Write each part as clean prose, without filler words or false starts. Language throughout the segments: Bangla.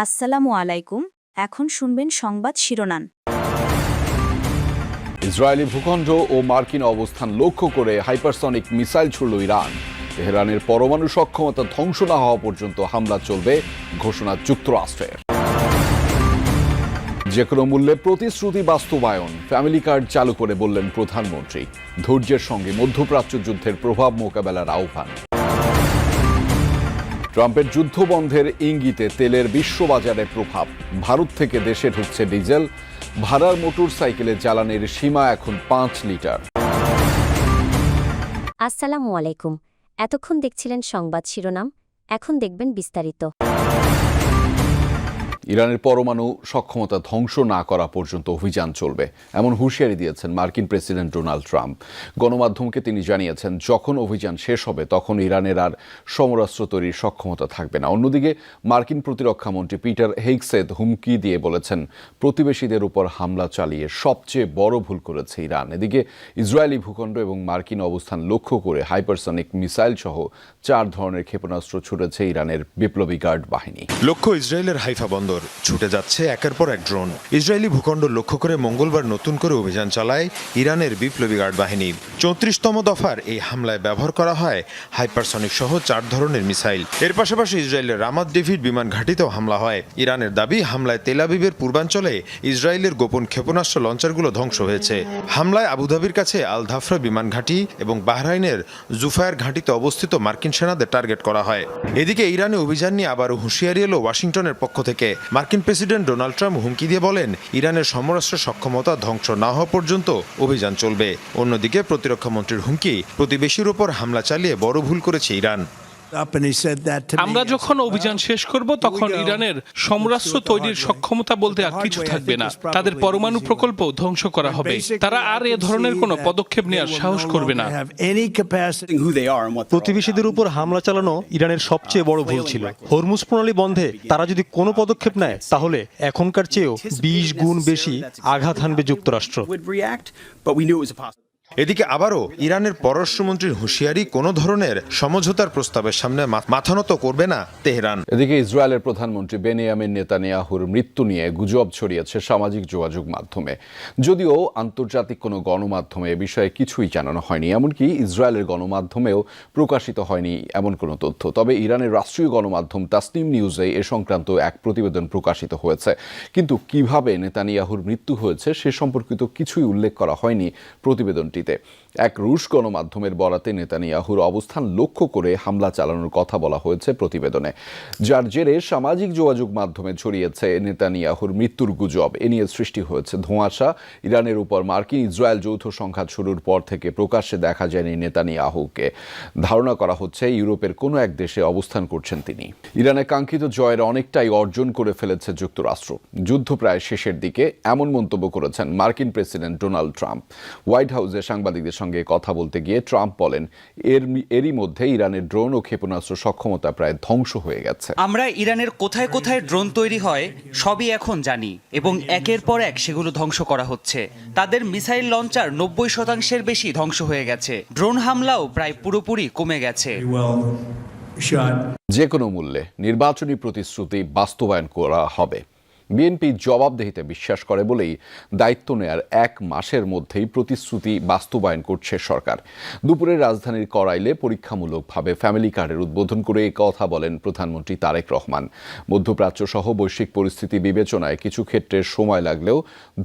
আসসালামু আলাইকুম। এখন শুনবেন সংবাদ শিরোনাম। ইসরায়েলি ভূখণ্ড ও মার্কিন অবস্থান লক্ষ্য করে হাইপারসনিক মিসাইল ছুড়ল ইরান। তেহরানের পরমাণু সক্ষমতা ধ্বংস না হওয়া পর্যন্ত হামলা চলবে, ঘোষণা যুক্তরাষ্ট্রের। যে কোনো মূল্যে প্রতিশ্রুতি বাস্তবায়ন, ফ্যামিলি কার্ড চালু করে বললেন প্রধানমন্ত্রী। ধৈর্যের সঙ্গে মধ্যপ্রাচ্য যুদ্ধের প্রভাব মোকাবেলার আহ্বান। ট্রাম্পের যুদ্ধ বন্ধের ইঙ্গিতে তেলের বিশ্ববাজারে প্রভাব। ভারত থেকে দেশে ঢুকছে ডিজেল। ভাড়ার মোটর সাইকেলে জ্বালানির সীমা এখন 5 লিটার। আসসালামু আলাইকুম। এতক্ষণ দেখছিলেন সংবাদ শিরোনাম, এখন দেখবেন বিস্তারিত। ইরানের পরমাণু সক্ষমতা ধ্বংস না করা পর্যন্ত অভিযান চলবে, এমন হুঁশিয়ারি দিয়েছেন মার্কিন প্রেসিডেন্ট ডোনাল্ড ট্রাম্প। গণমাধ্যমকে তিনি জানিয়েছেন, যখন অভিযান শেষ হবে তখন ইরানের আর সমরাস্ত্র তৈরির সক্ষমতা থাকবে না। অন্যদিকে মার্কিন প্রতিরক্ষামন্ত্রী পিটার হেগসেথ হুমকি দিয়ে বলেছেন, প্রতিবেশীদের উপর হামলা চালিয়ে সবচেয়ে বড় ভুল করেছে ইরান। এদিকে ইসরায়েলি ভূখণ্ড এবং মার্কিন অবস্থান লক্ষ্য করে হাইপারসনিক মিসাইল সহ 4 ধরনের ক্ষেপণাস্ত্র ছুড়েছে ইরানের বিপ্লবী গার্ড বাহিনী। লক্ষ্য ইসরায়েলের হাইফা বন্দর। ছুটে যাচ্ছে একের পর এক ড্রোন। ইসরায়েলি ভূখণ্ড লক্ষ্য করে মঙ্গলবার নতুন করে অভিযান চালায় ইরানের বিপ্লবী গার্ড বাহিনী। 34তম দফার এই হামলায় ব্যবহার করা হয় হাইপারসনিক সহ 4 ধরনের মিসাইল। এর পাশাপাশি ইসরায়েলের রামাত ডেভিড বিমান ঘাঁটিতেও হামলা হয়। ইরানের দাবি, হামলায় তেল আবিবের পূর্বাঞ্চলে ইসরায়েলের গোপন ক্ষেপণাস্ত্র লঞ্চারগুলো ধ্বংস হয়েছে। হামলায় আবুধাবির কাছে আল ধাফরা বিমান ঘাঁটি এবং বাহরাইনের জুফায়ার ঘাঁটিতে অবস্থিত মার্কিন সেনাদের টার্গেট করা হয়। এদিকে ইরানে অভিযান নিয়ে আবারও হুঁশিয়ারি এলো ওয়াশিংটনের পক্ষ থেকে। মার্কিন প্রেসিডেন্ট ডোনাল্ড ট্রাম্প হুমকি দিয়ে বলেন, ইরানের সমরাস্ত্র সক্ষমতা ধ্বংস না হওয়া পর্যন্ত অভিযান চলবে। অন্যদিকে প্রতিরক্ষামন্ত্রীর হুমকি, প্রতিবেশীর উপর হামলা চালিয়ে বড় ভুল করেছে ইরান। আমরা যখন অভিযান শেষ করব তখন ইরানের সমরাস্ত্র তৈরির সক্ষমতা বলতে আর কিছু থাকবে না। তাদের পরমাণু প্রকল্প ধ্বংস করা হবে। তারা আর এ ধরনের কোনো পদক্ষেপ নেওয়ার সাহস করবে না। প্রতিবেশীদের উপর হামলা চালানো ইরানের সবচেয়ে বড় ভুল ছিল। হরমুজ প্রণালী বন্ধে তারা যদি কোনো পদক্ষেপ নেয় তাহলে এখনকার চেয়েও 20 গুণ বেশি আঘাত হানবে যুক্তরাষ্ট্র। এদিকে আবারও ইরানের পররাষ্ট্রমন্ত্রীর হুঁশিয়ারি, কোনো ধরনের সমঝোতার প্রস্তাবের সামনে মাথা নত করবে না তেহরান। এদিকে ইসরায়েলের প্রধানমন্ত্রী বেনিয়ামিন নেতানিয়াহুর মৃত্যু নিয়ে গুজব ছড়িয়েছে সামাজিক যোগাযোগ মাধ্যমে। যদিও আন্তর্জাতিক কোনো গণমাধ্যমে এ বিষয়ে কিছুই জানানো হয়নি, এমনকি ইসরায়েলের গণমাধ্যমেও প্রকাশিত হয়নি এমন কোনো তথ্য। তবে ইরানের রাষ্ট্রীয় গণমাধ্যম তাসনিম নিউজে এ সংক্রান্ত এক প্রতিবেদন প্রকাশিত হয়েছে। কিন্তু কিভাবে নেতানিয়াহুর মৃত্যু হয়েছে সে সম্পর্কিত কিছুই উল্লেখ করা হয়নি প্রতিবেদনটিতে। এক রুশ গণমাধ্যমের বরাতে নেতানিয়াহুর অবস্থান লক্ষ্য করে হামলা চালানোর কথা বলা হয়েছে প্রতিবেদনে, যার জেরে সামাজিক যোগাযোগ মাধ্যমে ছড়িয়েছে নেতানিয়াহুর মৃত্যুর গুজব। এ নিয়ে সৃষ্টি হয়েছে ধোঁয়াশা। ইরানের উপর মার্কিন ইসরায়েল যৌথ সংঘাত শুরুর পর থেকে প্রকাশ্যে দেখা যায়নি নেতানিয়াহুকে। ধারণা করা হচ্ছে ইউরোপের কোনো এক দেশে অবস্থান করছেন তিনি। ইরানে কাঙ্ক্ষিত জয়ের অনেকটাই অর্জন করে ফেলেছে যুক্তরাষ্ট্র। যুদ্ধ প্রায় শেষের দিকে, এমন মন্তব্য করেছেন মার্কিন প্রেসিডেন্ট ডোনাল্ড ট্রাম্প। হোয়াইট হাউসে সাংবাদিকদের সঙ্গে কথা বলতে গিয়ে ট্রাম্প বলেন, এরই মধ্যে ইরানের ড্রোন ও ক্ষেপণাস্ত্র সক্ষমতা প্রায় ধ্বংস হয়ে গেছে। আমরা ইরানের কোথায় কোথায় ড্রোন তৈরি হয় সবই এখন জানি এবং একের পর এক সেগুলো ধ্বংস করা হচ্ছে। তাদের মিসাইল লঞ্চার 90% বেশি ধ্বংস হয়ে গেছে। ড্রোন হামলাও প্রায় পুরোপুরি কমে গেছে। যে কোনো মূল্যে নির্বাচনী প্রতিশ্রুতি বাস্তবায়ন করা হবে। বিএনপি জবাবদিহিতে বিশ্বাস করে বলেই দায়িত্ব নেয়ার 1 মাসের মধ্যেই প্রতিশ্রুতি বাস্তবায়ন করছে সরকার। দুপুরে রাজধানীর করাইলে পরীক্ষামূলকভাবে ফ্যামিলি কার্ডের উদ্বোধন করে এই কথা বলেন প্রধানমন্ত্রী তারেক রহমান। মধ্যপ্রাচ্য সহ বৈশ্বিক পরিস্থিতি বিবেচনায় কিছু ক্ষেত্রে সময় লাগলেও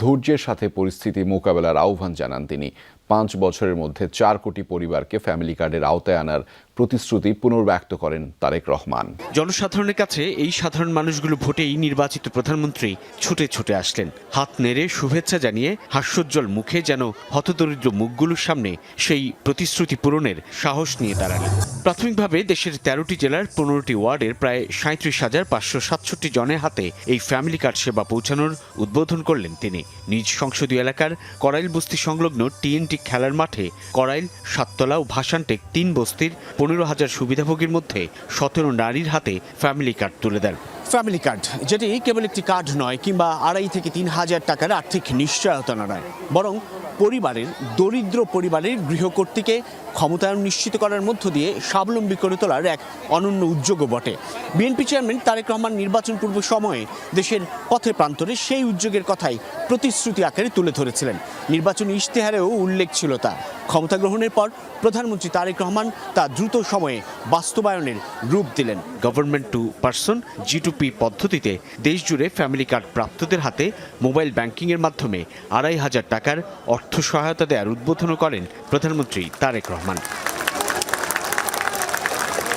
ধৈর্যের সাথে পরিস্থিতি মোকাবেলার আহ্বান জানান তিনি। 5 বছরের মধ্যে 4 কোটি পরিবারকে ফ্যামিলি কার্ডের আওতায় আনার প্রতিশ্রুতি পুনর্ব্যক্ত করেন তারেক রহমান। জনসাধারণের কাছে এই সাধারণ মানুষগুলো ভোটেই নির্বাচিত প্রধানমন্ত্রী ছুটে ছুটে আসলেন। হাত নেড়ে শুভেচ্ছা জানিয়ে হাস্যোজ্জ্বল মুখে যেন হতদরিদ্র মুখগুলোর সামনে সেই প্রতিশ্রুতি পূরণের সাহস নিয়ে দাঁড়ালেন। প্রাথমিকভাবে দেশের 13টি জেলার 15টি ওয়ার্ডের প্রায় 37,567 জনের হাতে এই ফ্যামিলি কার্ড সেবা পৌঁছানোর উদ্বোধন করলেন তিনি। নিজ সংসদীয় এলাকার করাইল বস্তি সংলগ্ন TNT খেলার মাঠে করাইল, সাততলা ও ভাসানটেক 3 বস্তির 15,000 সুবিধাভোগীর মধ্যে 17 নারীর হাতে ফ্যামিলি কার্ড তুলে দেন। ফ্যামিলি কার্ড, যেটি কেবল একটি কার্ড নয় কিংবা 2,500 থেকে 3,000 টাকার আর্থিক নিশ্চয়তা নয়, বরং পরিবারের দরিদ্র পরিবারের গৃহকর্ত্রীকে ক্ষমতায়ন নিশ্চিত করার মধ্য দিয়ে স্বাবলম্বী করে তোলার এক অনন্য উদ্যোগও বটে। বিএনপি চেয়ারম্যান তারেক রহমান নির্বাচন পূর্ব সময়ে দেশের পথে প্রান্তরে সেই উদ্যোগের কথাই প্রতিশ্রুতি আকারে তুলে ধরেছিলেন। নির্বাচনী ইশতেহারেও উল্লেখ ছিল তা। ক্ষমতা গ্রহণের পর প্রধানমন্ত্রী তারেক রহমান তা দ্রুত সময়ে বাস্তবায়নের রূপ দিলেন। গভর্নমেন্ট টু পারসন G2P পদ্ধতিতে দেশজুড়ে ফ্যামিলি কার্ড প্রাপ্তদের হাতে মোবাইল ব্যাংকিংয়ের মাধ্যমে ২৫০০ টাকার অর্থ সহায়তা দেওয়ার উদ্বোধন করেন প্রধানমন্ত্রী তারেক রহমান।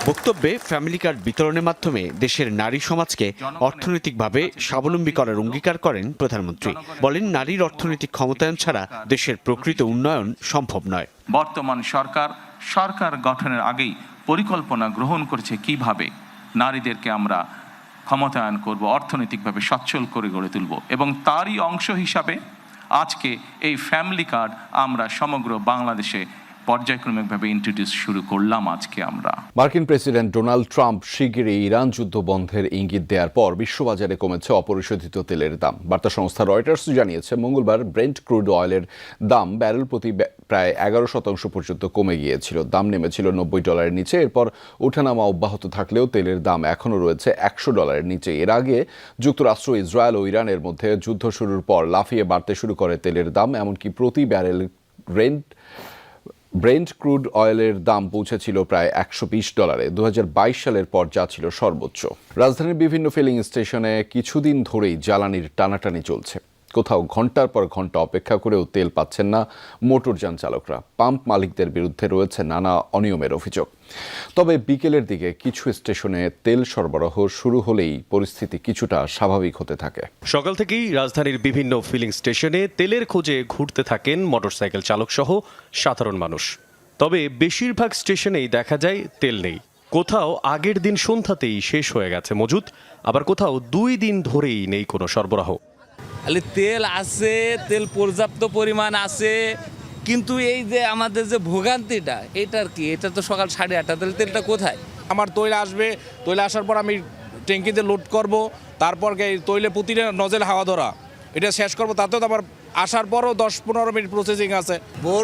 বক্তব্যে ফ্যামিলি কার্ড বিতরণের মাধ্যমে দেশের নারী সমাজকে অর্থনৈতিকভাবে স্বাবলম্বী করার অঙ্গীকার করেন প্রধানমন্ত্রী। বলেন, নারীর অর্থনৈতিক ক্ষমতায়ন ছাড়া দেশের প্রকৃত উন্নয়ন সম্ভব নয়। বর্তমান সরকার গঠনের আগেই পরিকল্পনা গ্রহণ করেছে কিভাবে নারীদেরকে আমরা ক্ষমতায়ন করব, অর্থনৈতিকভাবে সচ্ছল করে গড়ে তুলব, এবং তারই অংশ হিসাবে আজকে এই ফ্যামিলি কার্ড আমরা সমগ্র বাংলাদেশে পর্যায়ক্রমিকভাবে ইন্ট্রোডিউস শুরু করলাম আজকে আমরা। মার্কিন প্রেসিডেন্ট ডোনাল্ড ট্রাম্প শিগগিরই ইরান যুদ্ধ বন্ধের ইঙ্গিত দেওয়ার পর বিশ্ববাজারে কমেছে অপরিশোধিত তেলের দাম। বার্তা সংস্থা রয়টার্স জানিয়েছে, মঙ্গলবার ব্রেন্ট ক্রুড অয়েলের দাম ব্যারেল প্রতি প্রায় 11% পর্যন্ত কমে গিয়েছিল। দাম নেমেছিল $90 নিচে। এরপর ওঠানামা অব্যাহত থাকলেও তেলের দাম এখনও রয়েছে $100 নিচে। এর আগে যুক্তরাষ্ট্র, ইসরায়েল ও ইরানের মধ্যে যুদ্ধ শুরুর পর লাফিয়ে বাড়তে শুরু করে তেলের দাম। এমনকি প্রতি ব্যারেল ব্রেন্ট ক্রুড অয়েলের দাম পৌঁছেছিল প্রায় $120। 2022 সালের পর যা ছিল সর্বোচ্চ। রাজধানীর বিভিন্ন ফিলিং স্টেশনে কিছুদিন ধরেই জ্বালানির টানাটানি চলছে। কোথাও ঘন্টার পর ঘন্টা অপেক্ষা করেও তেল পাচ্ছেন না মোটরযান চালকরা। পাম্প মালিকদের বিরুদ্ধে রয়েছে নানা অনিয়মের অভিযোগ। তবে বিকেলের দিকে কিছু স্টেশনে তেল সরবরাহ শুরু হলেই পরিস্থিতি কিছুটা স্বাভাবিক হতে থাকে। সকাল থেকেই রাজধানীর বিভিন্ন ফিলিং স্টেশনে তেলের খোঁজে ঘুরতে থাকেন মোটরসাইকেল চালক সহ সাধারণ মানুষ। তবে বেশিরভাগ স্টেশনেই দেখা যায় তেল নেই। কোথাও আগের দিন সন্ধ্যাতেই শেষ হয়ে গেছে মজুত, আবার কোথাও 2 দিন ধরেই নেই কোনো সরবরাহ। তেল আছে, তেল পর্যাপ্ত পরিমাণ আছে, কিন্তু এই যে আমাদের যে ভোগান্তিটা, এটার কি, এটা তো সকাল 8:30, তাহলে তেলটা কোথায়? আমার তৈল আসবে, তৈল আসার পর আমি ট্যাঙ্কিতে লোড করব, তারপর তৈলে প্রতিটা নজেল হাওয়া ধরা, এটা শেষ করব। তাতেও তো আবার আসার পরও 10-15 মিনিট প্রসেসিং আছে। ভোর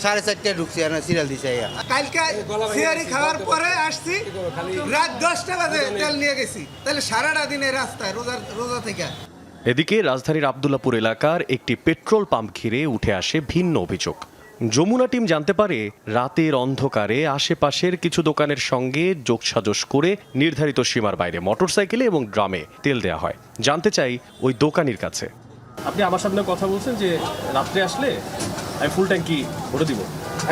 4:30 ঢুকছি, সিরিয়াল দিছে। কালকে সিয়ারি খাওয়ার পরে আসছি, রাত 10টা বাজে তেল নিয়ে গেছি, তাহলে সারাটা দিনের রাস্তায় রোজা থেকে। এদিকে রাজধানীর আব্দুল্লাপুর এলাকার একটি পেট্রোল পাম্প ঘিরে উঠে আসে ভিন্ন অভিযোগ। যমুনা টিম জানতে পারে, রাতের অন্ধকারে আশেপাশের কিছু দোকানের সঙ্গে যোগসাজশ করে নির্ধারিত সীমার বাইরে মোটরসাইকেলে এবং ড্রামে তেল দেওয়া হয়। জানতে চাই ওই দোকানির কাছে। আপনি আমার সামনে কথা বলছেন যে রাত্রে আসলে আমি ফুল ট্যাঙ্কি ভরে দিব।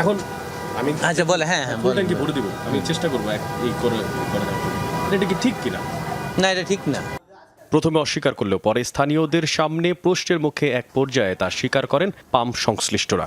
এখন আমি আচ্ছা বলে, হ্যাঁ ফুল ট্যাঙ্কি ভরে দিব, আমি চেষ্টা করবো এই করে দেওয়ার। এটা কি ঠিক কিনা? না, এটা ঠিক না। প্রথমে অস্বীকার করলেও পরে স্থানীয়দের সামনে প্রশ্নের মুখে এক পর্যায়ে তা স্বীকার করেন পাম্প সংশ্লিষ্টরা।